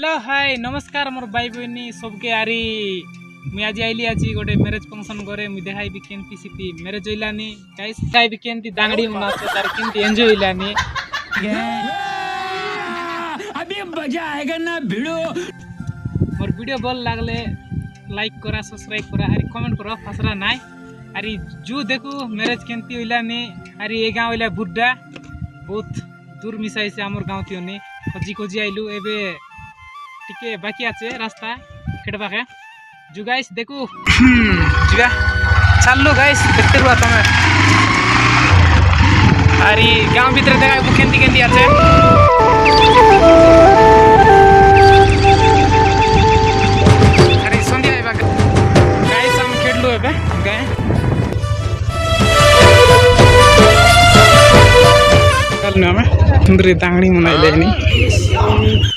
hello hi नमस्कार मोर भाई बहनी सबके आरी मुई आज आइली आज गोटे मैरेज फंक्शन करे मुई देखाई भी केंती सिटी मैरेज होइलानी गाइस देखाई भी केंती दांगड़ी मनासे तार केंती एंजॉय होइलानी अभी मजा आएगा ना भिड़ो मोर वीडियो भल लागले लाइक करा सब्सक्राइब करा अरे कमेंट करा फसरा नाय अरे जो देखो मैरेज केंती होइलानी अरे ए गांव होइला बुड्डा बहुत दूर मिसाई से आमर गांव थियोनी खोजी खोजी आइलु एबे टिके बाकी आछे रास्ता खेड़बाके जो गाइस देखो जुगा चलो गाइस देखते रुआ तमे अरे गांव भीतर देखा केंती केंती आछे अरे संध्या आइबा गाइस हम खेड़लु एबे गए कल न हमें सुंदरी दांगड़ी मनाई लेनी